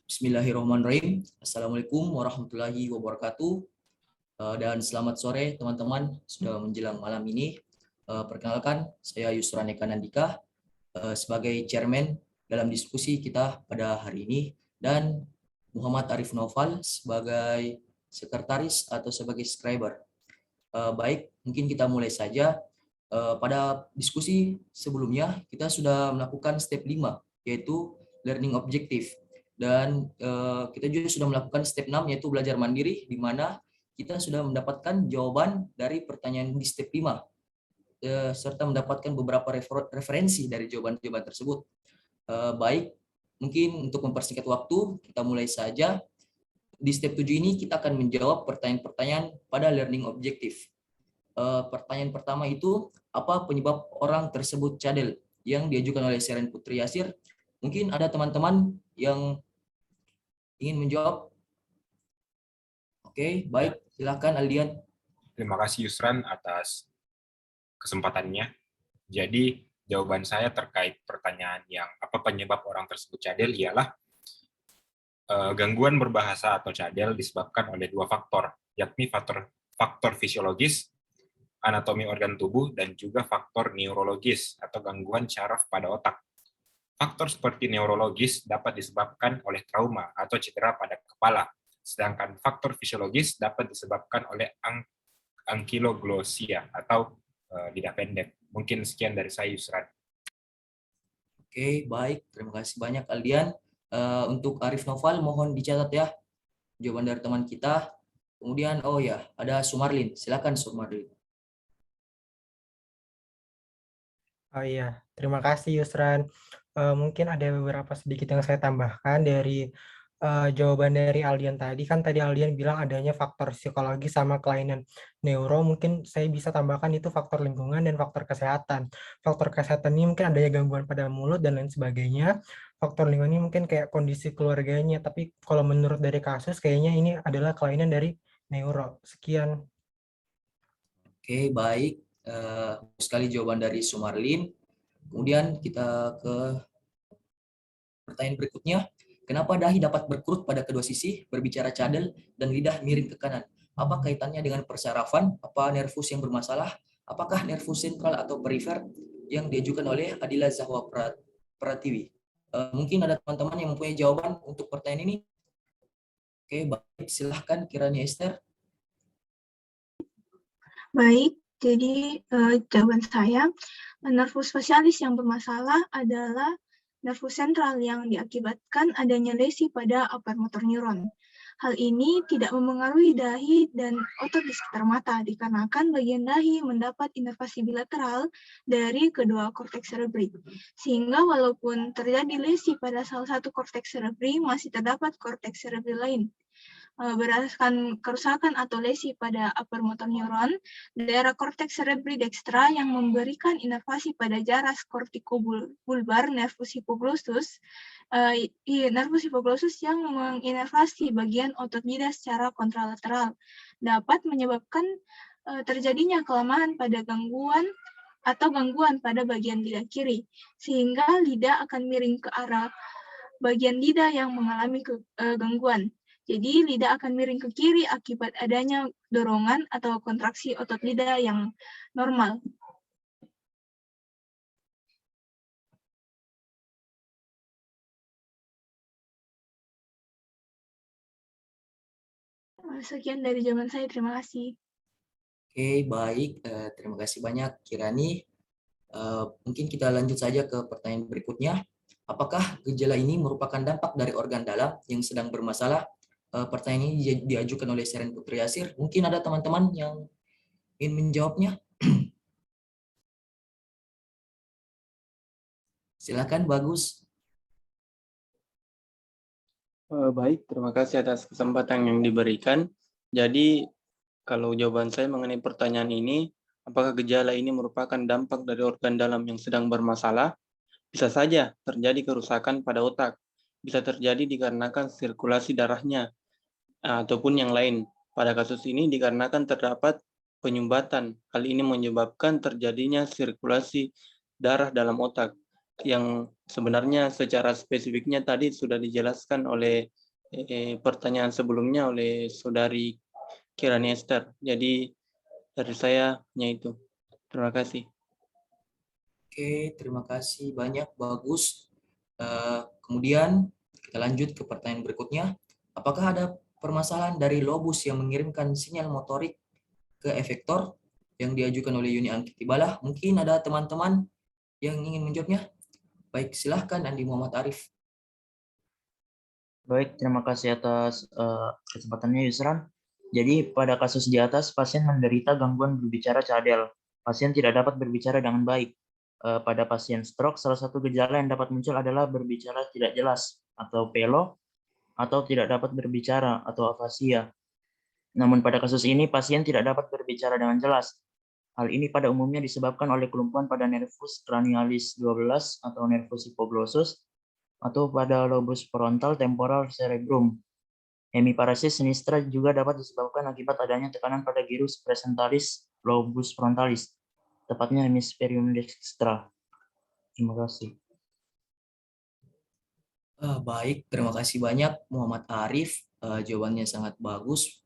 Bismillahirrahmanirrahim. Assalamualaikum warahmatullahi wabarakatuh. Dan selamat sore teman-teman, sudah menjelang malam ini. Perkenalkan, saya Yusran Eka Nandika sebagai chairman dalam diskusi kita pada hari ini, dan Muhammad Arif Noval sebagai sekretaris atau sebagai scriber. Baik, mungkin kita mulai saja. Pada diskusi sebelumnya kita sudah melakukan step 5, yaitu learning objective, dan kita juga sudah melakukan step 6, yaitu belajar mandiri, di mana kita sudah mendapatkan jawaban dari pertanyaan di step 5 serta mendapatkan beberapa referensi dari jawaban-jawaban tersebut. Baik, mungkin untuk mempersingkat waktu kita mulai saja. Di step 7 ini kita akan menjawab pertanyaan-pertanyaan pada learning objective. Pertanyaan pertama itu, apa penyebab orang tersebut cadel, yang diajukan oleh Seren Putri Yasir. Mungkin ada teman-teman yang ingin menjawab. Oke, baik, silakan Aldian. Terima kasih Yusran atas kesempatannya. Jadi jawaban saya terkait pertanyaan yang apa penyebab orang tersebut cadel ialah gangguan berbahasa atau cadel disebabkan oleh dua faktor, yakni faktor fisiologis, anatomi organ tubuh, dan juga faktor neurologis atau gangguan syaraf pada otak. Faktor seperti neurologis dapat disebabkan oleh trauma atau cedera pada kepala, sedangkan faktor fisiologis dapat disebabkan oleh ankylosing atau lidah pendek. Mungkin sekian dari saya, Yusran. Oke, baik, terima kasih banyak Aldian. Untuk Arif Noval mohon dicatat ya jawaban dari teman kita. Kemudian oh ya, ada Sumarlin, silakan Sumarlin. Oh iya, terima kasih Yusran. Mungkin ada beberapa sedikit yang saya tambahkan dari jawaban dari Aldian tadi. Kan tadi Aldian bilang adanya faktor psikologi sama kelainan neuro. Mungkin saya bisa tambahkan itu faktor lingkungan dan faktor kesehatan. Faktor kesehatan ini mungkin adanya gangguan pada mulut dan lain sebagainya. Faktor lingkungan ini mungkin kayak kondisi keluarganya. Tapi kalau menurut dari kasus, kayaknya ini adalah kelainan dari neuro. Sekian. Oke, baik. Sekali jawaban dari Sumarlin. Kemudian kita ke pertanyaan berikutnya. Kenapa dahi dapat berkerut pada kedua sisi, berbicara cadel, dan lidah miring ke kanan? Apa kaitannya dengan persarafan? Apa nervus yang bermasalah? Apakah nervus sentral atau perifer yang diajukan oleh Adila Zahwa Pratiwi? Mungkin ada teman-teman yang mempunyai jawaban untuk pertanyaan ini. Oke, baik. Silahkan Kirani Esther. Baik, jadi jawaban saya, nervus facialis yang bermasalah adalah nervus sentral yang diakibatkan adanya lesi pada upper motor neuron. Hal ini tidak memengaruhi dahi dan otot di sekitar mata, dikarenakan bagian dahi mendapat inervasi bilateral dari kedua korteks cerebri. Sehingga walaupun terjadi lesi pada salah satu korteks cerebri, masih terdapat korteks cerebri lain. Berdasarkan kerusakan atau lesi pada upper motor neuron, daerah korteks cerebri dextra yang memberikan inervasi pada jaras kortikobulbar nervus hypoglossus, nervus hypoglossus yang menginervasi bagian otot lidah secara kontralateral, dapat menyebabkan terjadinya kelemahan pada gangguan pada bagian lidah kiri, sehingga lidah akan miring ke arah bagian lidah yang mengalami gangguan. Jadi lidah akan miring ke kiri akibat adanya dorongan atau kontraksi otot lidah yang normal. Sekian dari jawaban saya, terima kasih. Oke, baik. Terima kasih banyak Kirani. Mungkin kita lanjut saja ke pertanyaan berikutnya. Apakah gejala ini merupakan dampak dari organ dalam yang sedang bermasalah? Pertanyaan ini diajukan oleh Seren Putri Yasir. Mungkin ada teman-teman yang ingin menjawabnya. Silakan, Bagus. Baik, terima kasih atas kesempatan yang diberikan. Jadi, kalau jawaban saya mengenai pertanyaan ini, apakah gejala ini merupakan dampak dari organ dalam yang sedang bermasalah? Bisa saja terjadi kerusakan pada otak. Bisa terjadi dikarenakan sirkulasi darahnya, ataupun yang lain. Pada kasus ini dikarenakan terdapat penyumbatan. Hal ini menyebabkan terjadinya sirkulasi darah dalam otak. yang sebenarnya secara spesifiknya tadi sudah dijelaskan oleh pertanyaan sebelumnya oleh Saudari Kirani Esther. Jadi dari saya hanya itu. Terima kasih. Oke, terima kasih banyak, bagus. Kemudian kita lanjut ke pertanyaan berikutnya. Apakah ada permasalahan dari lobus yang mengirimkan sinyal motorik ke efektor yang diajukan oleh Yuni Angkitibalah? Mungkin ada teman-teman yang ingin menjawabnya. Baik, silahkan Andi Muhammad Arif. Baik, terima kasih atas kesempatannya Yusran. Jadi pada kasus di atas, pasien menderita gangguan berbicara cadel. Pasien tidak dapat berbicara dengan baik. Pada pasien stroke, salah satu gejala yang dapat muncul adalah berbicara tidak jelas, atau pelo, atau tidak dapat berbicara, atau afasia. Namun pada kasus ini, pasien tidak dapat berbicara dengan jelas. Hal ini pada umumnya disebabkan oleh kelumpuhan pada nervus cranialis 12 atau nervus hypoglossus, atau pada lobus frontal temporal cerebrum. Hemiparesis sinistra juga dapat disebabkan akibat adanya tekanan pada gyrus presentalis lobus frontalis, tepatnya hemisferium dextra. Terima kasih. Baik, terima kasih banyak Muhammad Arif. Jawabannya sangat bagus.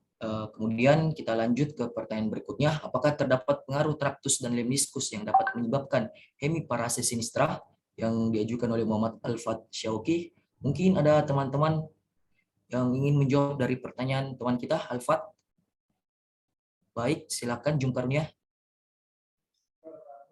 Kemudian kita lanjut ke pertanyaan berikutnya. Apakah terdapat pengaruh traktus dan lemniscus yang dapat menyebabkan hemiparesis sinistra yang diajukan oleh Muhammad Alfat Syauqi? Mungkin ada teman-teman yang ingin menjawab dari pertanyaan teman kita, Alfat. Baik, silakan Jung Karunia.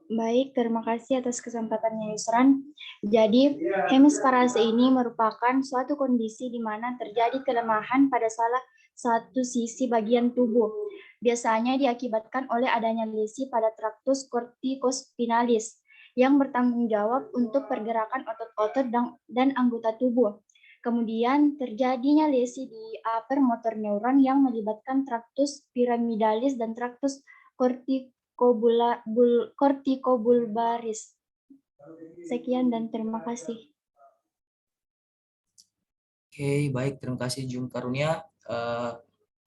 Baik, terima kasih atas kesempatannya Yusran. Jadi, hemisparase ini merupakan suatu kondisi di mana terjadi kelemahan pada salah satu sisi bagian tubuh. Biasanya diakibatkan oleh adanya lesi pada traktus corticospinalis yang bertanggung jawab untuk pergerakan otot-otot dan anggota tubuh. Kemudian terjadinya lesi di upper motor neuron yang melibatkan traktus piramidalis dan traktus corticobulbaris. Sekian dan terima kasih. Oke, baik. Terima kasih Jung Karunia.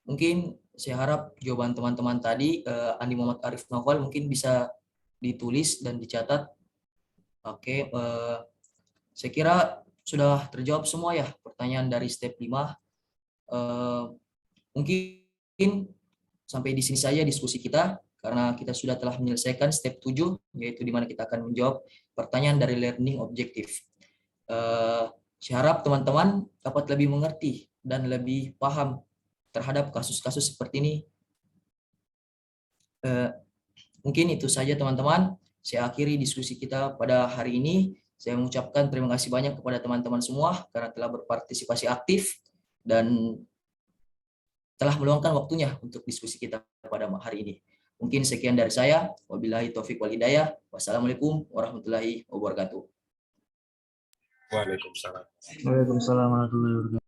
Mungkin saya harap jawaban teman-teman tadi, Andi Muhammad Arif Novel, mungkin bisa ditulis dan dicatat. Oke, saya kira sudah terjawab semua ya pertanyaan dari step 5. Mungkin sampai di sini saja diskusi kita, karena kita sudah telah menyelesaikan step 7, yaitu di mana kita akan menjawab pertanyaan dari learning objective. Saya harap teman-teman dapat lebih mengerti dan lebih paham terhadap kasus-kasus seperti ini. Mungkin itu saja teman-teman. Saya akhiri diskusi kita pada hari ini. Saya mengucapkan terima kasih banyak kepada teman-teman semua karena telah berpartisipasi aktif dan telah meluangkan waktunya untuk diskusi kita pada hari ini. Mungkin sekian dari saya. Wabillahi taufiq wal hidayah. Wassalamualaikum warahmatullahi wabarakatuh. Waalaikumsalam. Waalaikumsalam warahmatullahi wabarakatuh.